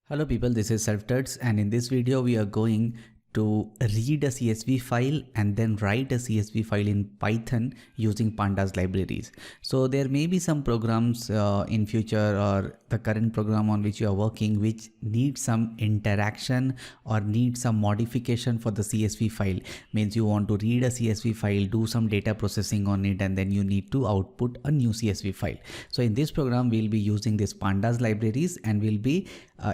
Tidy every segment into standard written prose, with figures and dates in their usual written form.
Hello people, this is SelfTuts, and in this video we are going to read a CSV file and then write a CSV file in Python using pandas libraries. So there may be some programs in future or the current program on which you are working which need some interaction or need some modification for the CSV file. Means you want to read a CSV file, do some data processing on it, and then you need to output a new CSV file. So in this program we'll be using this pandas libraries and we'll be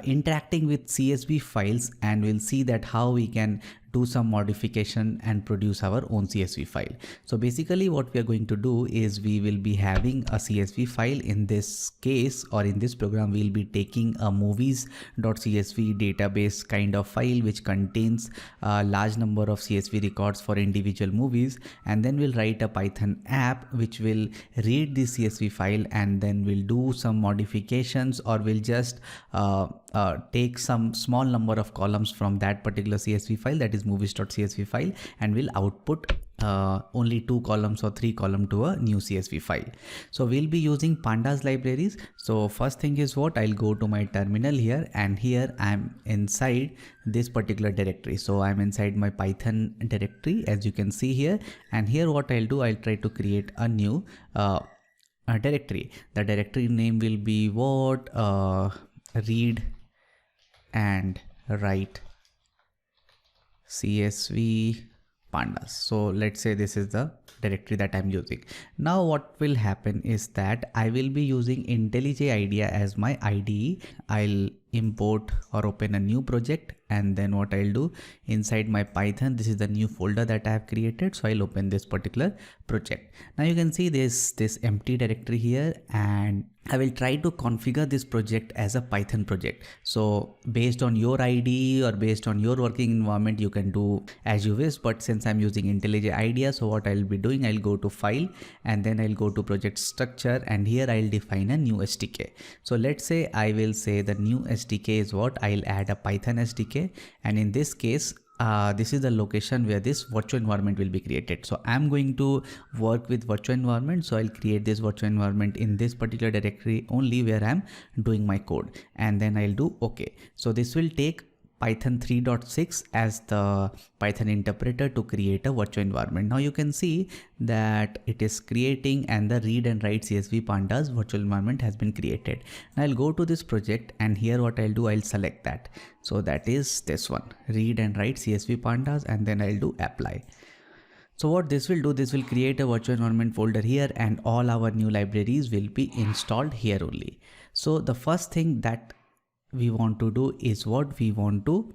interacting with CSV files, and we'll see that how we can do some modification and produce our own CSV file. So basically what we are going to do is we will be having a CSV file. In this case, or in this program, we'll be taking a movies.csv database kind of file which contains a large number of CSV records for individual movies, and then we'll write a Python app which will read the CSV file, and then we'll do some modifications, or we'll just take some small number of columns from that particular CSV file, that is movies.csv file, and we'll output only 2 columns or 3 columns to a new CSV file. So we'll be using pandas libraries. So first thing is what, I'll go to my terminal here, and here I'm inside this particular directory. So I'm inside my Python directory, as you can see here, and here what I'll do, I'll try to create a new directory. The directory name will be what, read and write CSV pandas. So let's say this is the directory that I'm using. Now what will happen is that I will be using IntelliJ IDEA as my IDE. I'll import or open a new project, and then what I'll do, inside my Python, this is the new folder that I have created, so I'll open this particular project. Now you can see this empty directory here, and I will try to configure this project as a Python project. So based on your IDE or based on your working environment, you can do as you wish, but since I'm using IntelliJ IDEA, so what I'll be doing, I'll go to file, and then I'll go to project structure, and here I'll define a new SDK. So let's say I will say the new SDK is what, I'll add a Python SDK, and in this case this is the location where this virtual environment will be created. So I'm going to work with virtual environment, so I'll create this virtual environment in this particular directory only where I'm doing my code, and then I'll do OK. So this will take Python 3.6 as the Python interpreter to create a virtual environment. Now you can see that it is creating, and the read and write CSV pandas virtual environment has been created. Now I'll go to this project, and here what I'll do, I'll select that. So that is this one, read and write CSV pandas, and then I'll do apply. So what this will do, this will create a virtual environment folder here, and all our new libraries will be installed here only. So the first thing that we want to do is what, we want to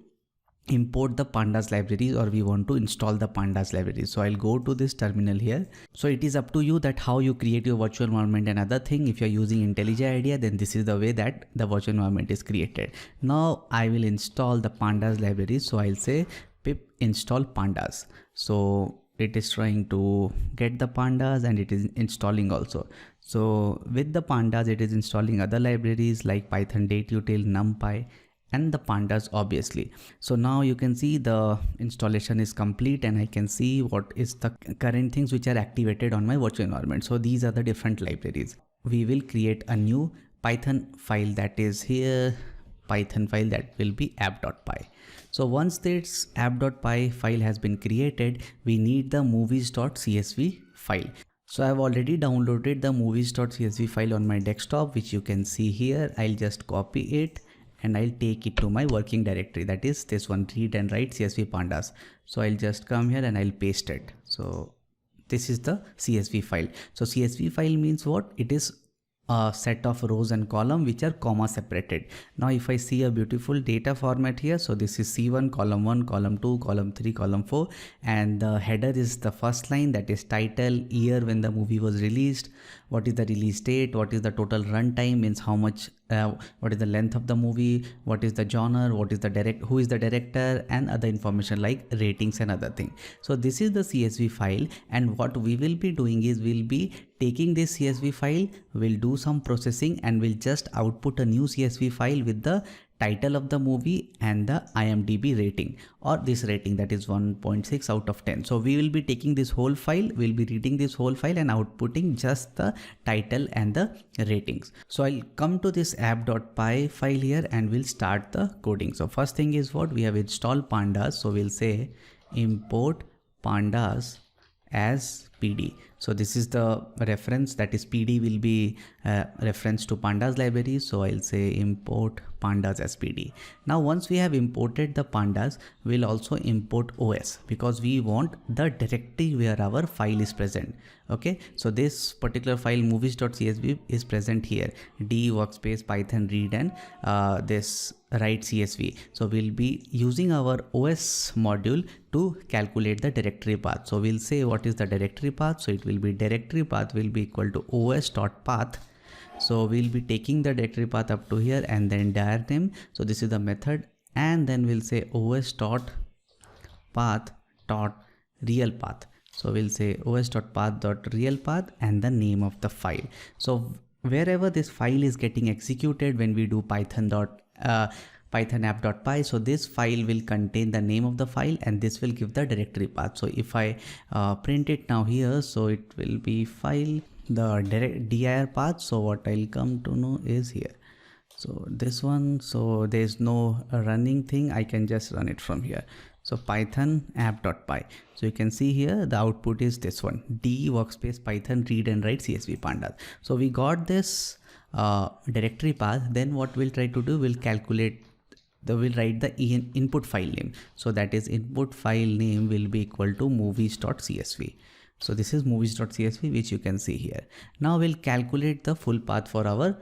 import the pandas libraries, or we want to install the pandas libraries. So I'll go to this terminal here. So it is up to you that how you create your virtual environment. Another thing, if you're using IntelliJ IDEA, then this is the way that the virtual environment is created. Now I will install the pandas libraries. So I'll say pip install pandas. So it is trying to get the pandas, and it is installing also. So with the pandas, it is installing other libraries like Python datutil, NumPy, and the pandas obviously. So now you can see the installation is complete, and I can see what is the current things which are activated on my virtual environment. So these are the different libraries. We will create a new Python file, that is here, Python file, that will be app.py. So once this app.py file has been created, we need the movies.csv file. So I've already downloaded the movies.csv file on my desktop, which you can see here. I'll just copy it, and I'll take it to my working directory, that is this one, read and write CSV pandas. So I'll just come here and I'll paste it. So this is the CSV file. So CSV file means what, it is a set of rows and column which are comma separated. Now if I see a beautiful data format here, so this is C1, column 1, column 2, column 3, column 4, and the header is the first line, that is title, year when the movie was released, what is the release date, what is the total run time, means how much, what is the length of the movie, what is the genre, what is the who is the director, and other information like ratings and other thing. So this is the CSV file, and what we will be doing is we'll be taking this CSV file, we'll do some processing, and we'll just output a new CSV file with the title of the movie and the IMDb rating, or this rating, that is 1.6 out of 10. So we will be taking this whole file, we'll be reading this whole file and outputting just the title and the ratings. So I'll come to this app.py file here and we'll start the coding. So first thing is what we have installed pandas. So we'll say import pandas as PD. So this is the reference, that is PD will be reference to pandas library. So I'll say import pandas as PD. Now once we have imported the pandas, we'll also import OS because we want the directory where our file is present. Okay, so this particular file movies.csv is present here, d workspace python read and this write csv. So we'll be using our OS module to calculate the directory path. So we'll say what is the directory path. So it will be directory path will be equal to os.path. So we'll be taking the directory path up to here and then dir name. So this is the method, and then we'll say os.path dot real path. So we'll say os.path.real path and the name of the file. So wherever this file is getting executed when we do python app.py, so this file will contain the name of the file and this will give the directory path. So if I print it now here, so it will be file the dir path. So what I'll come to know is here, so this one, so there's no running thing, I can just run it from here. So python app.py. So you can see here the output is this one, d workspace python read and write csv pandas. So we got this directory path. Then what we'll try to do, we'll calculate we'll write the input file name. So that is input file name will be equal to movies.csv. So this is movies.csv, which you can see here. Now we'll calculate the full path for our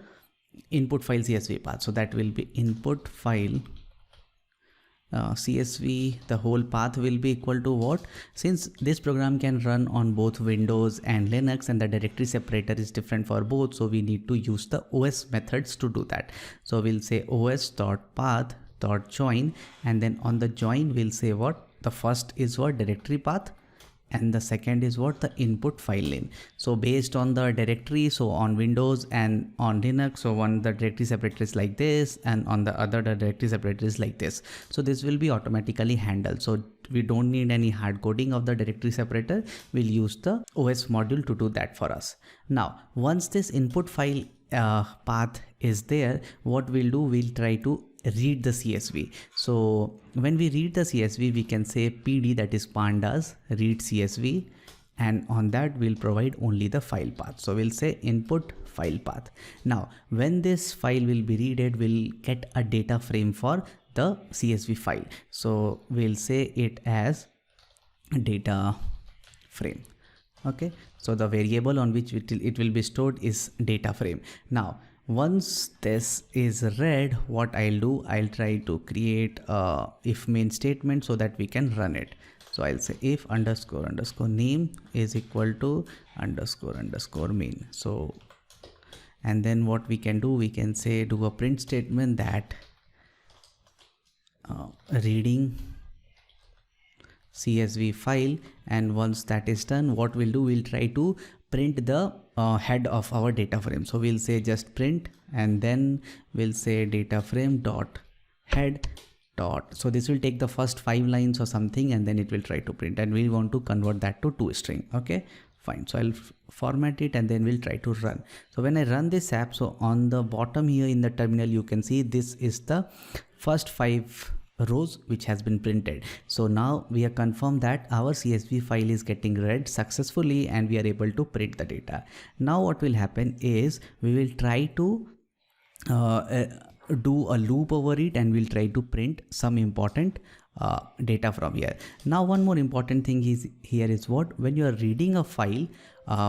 input file csv path. So that will be input file csv, the whole path will be equal to what? Since this program can run on both Windows and Linux and the directory separator is different for both, so we need to use the OS methods to do that. So we'll say os.path.join, and then on the join we'll say what? The first is what? Directory path, and the second is what? The input file name. So based on the directory, so on Windows and on Linux, so one the directory separator is like this, and on the other the directory separator is like this. So this will be automatically handled, so we don't need any hard coding of the directory separator. We'll use the OS module to do that for us. Now once this input file path is there, what we'll do, we'll try to read the CSV. So when we read the CSV, we can say PD, that is pandas read CSV, and on that we'll provide only the file path. So we'll say input file path. Now when this file will be readed, we'll get a data frame for the CSV file. So we'll say it as data frame. Okay, so the variable on which it will be stored is data frame. Now once this is read, what I'll do, I'll try to create a if main statement so that we can run it. So I'll say if underscore name is equal to underscore main. So and then what we can do, we can say do a print statement that reading CSV file, and once that is done, what we'll do, we'll try to print the head of our data frame. So we'll say just print, and then we'll say data frame dot head dot. So this will take the first 5 lines or something, and then it will try to print, and we want to convert that to toString. Okay, fine. So I'll format it and then we'll try to run. So when I run this app, so on the bottom here in the terminal, you can see this is the first 5 rows which has been printed. So now we have confirmed that our CSV file is getting read successfully and we are able to print the data. Now what will happen is we will try to do a loop over it, and we'll try to print some important data from here. Now one more important thing is here is what, when you are reading a file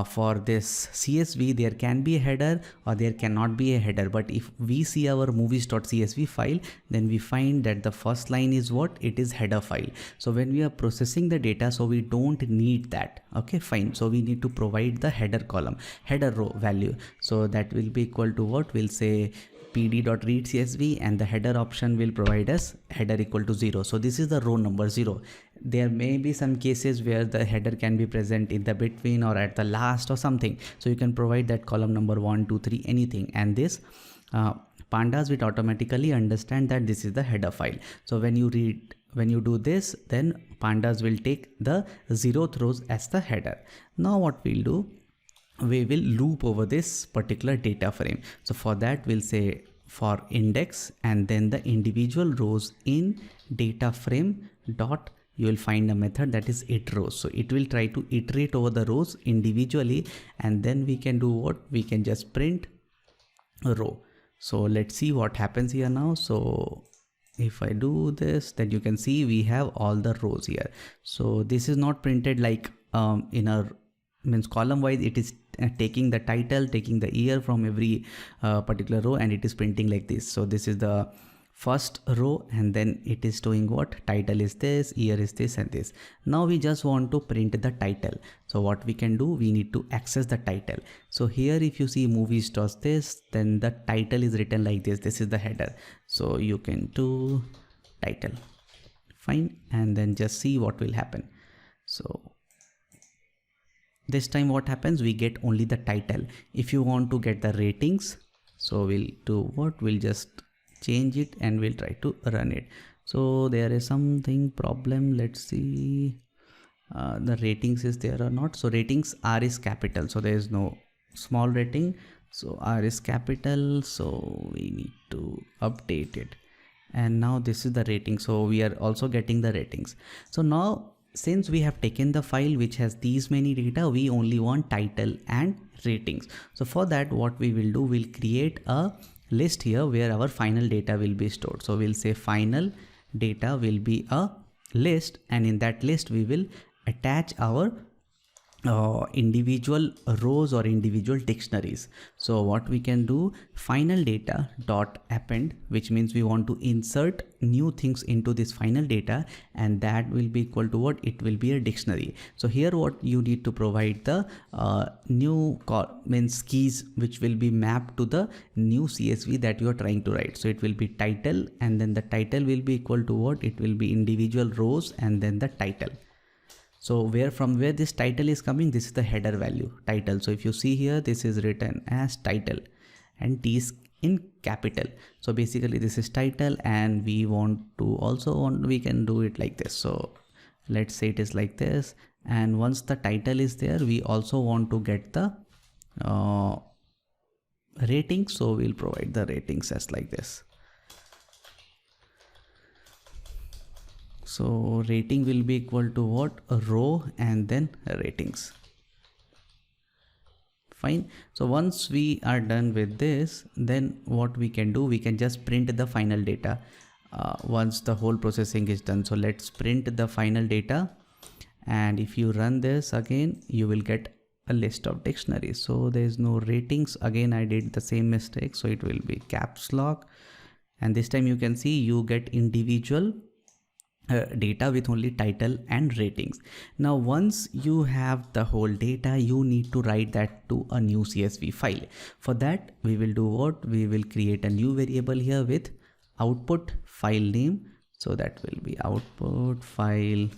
for this CSV, there can be a header or there cannot be a header. But if we see our movies.csv file, then we find that the first line is what? It is header file. So when we are processing the data, so we don't need that. Okay, fine. So we need to provide the header column, header row value. So that will be equal to what? We'll say pd.read csv, and the header option will provide us header equal to 0. So this is the row number 0. There may be some cases where the header can be present in the between or at the last or something. So you can provide that column number 1, 2, 3, anything. And this Pandas will automatically understand that this is the header file. So when you do this, then Pandas will take the 0th rows as the header. Now what we'll do, we will loop over this particular data frame. So for that we'll say for index and then the individual rows in data frame dot, you will find a method that is it rows. So it will try to iterate over the rows individually, and then we can do what, we can just print a row. So let's see what happens here now. So if I do this, then you can see we have all the rows here. So this is not printed like in a column wise. It is taking the title, taking the year from every particular row, and it is printing like this. So this is the first row, and then it is doing what, title is this, year is this, and this. Now we just want to print the title. So what we can do, we need to access the title. So here if you see movies does this, then the title is written like this. This is the header. So you can do title, fine, and then just see what will happen. So this time what happens, we get only the title. If you want to get the ratings, so we'll do what, we'll just change it and we'll try to run it. So there is something problem. Let's see the ratings is there or not. So ratings, R is capital, so there is no small rating. So R is capital, so we need to update it. And now this is the rating, so we are also getting the ratings. So now since we have taken the file which has these many data, we only want title and ratings. So for that what we will do, we'll create a list here where our final data will be stored. So we'll say final data will be a list, and in that list we will attach our individual rows or individual dictionaries. So what we can do, final data dot append, which means we want to insert new things into this final data, and that will be equal to what, it will be a dictionary. So here what you need to provide the new keys which will be mapped to the new CSV that you are trying to write. So it will be title, and then the title will be equal to what, it will be individual rows and then the title. So from where this title is coming, this is the header value, title. So if you see here, this is written as title and T is in capital. So basically this is title, and we want to we can do it like this. So let's say it is like this, and once the title is there, we also want to get the rating. So we'll provide the ratings as like this. So rating will be equal to what, a row and then ratings, fine. So once we are done with this, then what we can do, we can just print the final data once the whole processing is done. So let's print the final data, and if you run this again, you will get a list of dictionaries. So there is no ratings. Again I did the same mistake, so it will be caps lock, and this time you can see you get individual data with only title and ratings. Now once you have the whole data, you need to write that to a new CSV file. For that we will do what, we will create a new variable here with output file name. So that will be output file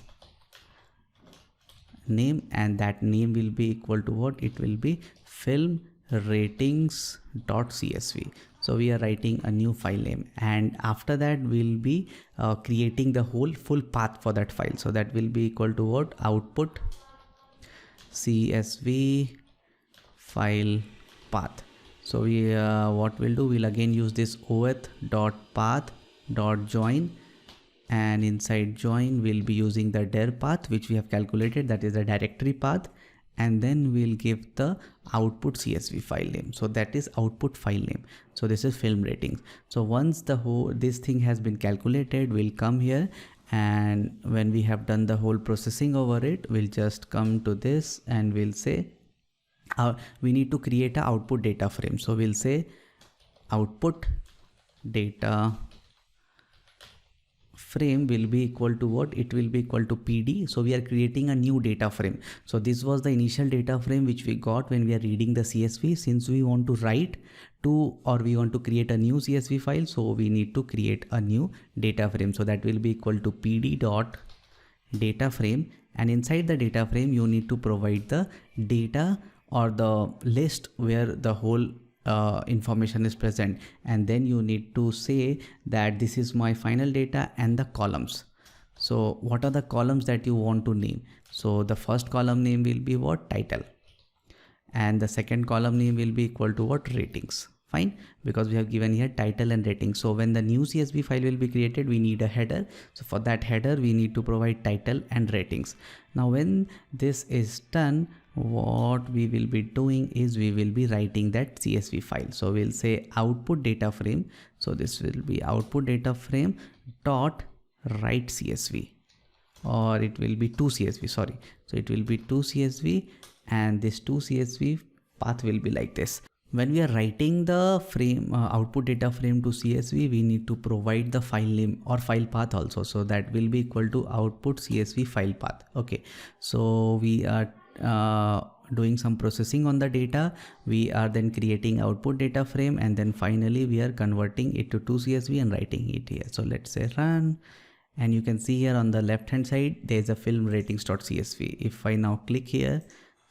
name, and that name will be equal to what, it will be film ratings.csv. So we are writing a new file name, and after that we'll be creating the whole full path for that file. So that will be equal to what, output CSV file path. So we what we'll do, we'll again use this oauth.path.join, and inside join we'll be using the dir path which we have calculated, that is the directory path, and then we'll give the output CSV file name. So that is output file name. So this is film ratings. So once this thing has been calculated, we'll come here, and when we have done the whole processing over it, we'll just come to this and we'll say we need to create a output data frame. So we'll say output data frame will be equal to what, it will be equal to PD. So we are creating a new data frame. So this was the initial data frame which we got when we are reading the CSV. Since we want to write to, or we want to create a new CSV file, so we need to create a new data frame. So that will be equal to PD dot data frame, and inside the data frame you need to provide the data or the list where the whole information is present, and then you need to say that this is my final data and the columns. So what are the columns that you want to name? So the first column name will be what? Title, and the second column name will be equal to what? Ratings. Fine, because we have given here title and rating. So when the new CSV file will be created, we need a header. So for that header, we need to provide title and ratings. Now when this is done, what we will be doing is we will be writing that CSV file. So we'll say output data frame. So this will be output data frame dot write CSV, or it will be 2CSV, sorry. So it will be 2CSV, and this 2CSV path will be like this. When we are writing the frame output data frame to CSV, we need to provide the file name or file path also. So that will be equal to output CSV file path. Okay, so we are doing some processing on the data. We are then creating output data frame, and then finally we are converting it to 2CSV and writing it here. So let's say run, and you can see here on the left hand side there is a film ratings.csv. If I now click here,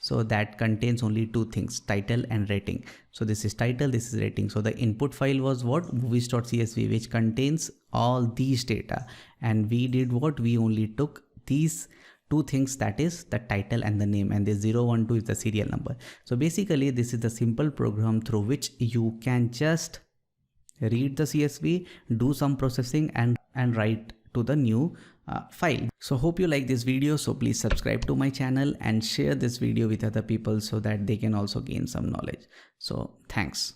so that contains only two things, title and rating. So this is title, this is rating. So the input file was what? Movies.csv, which contains all these data, and we did what? We only took these two things, that is the title and the name, and the 012 is the serial number. So basically this is the simple program through which you can just read the CSV, do some processing, and write to the new file. So hope you like this video. So please subscribe to my channel and share this video with other people so that they can also gain some knowledge. So thanks.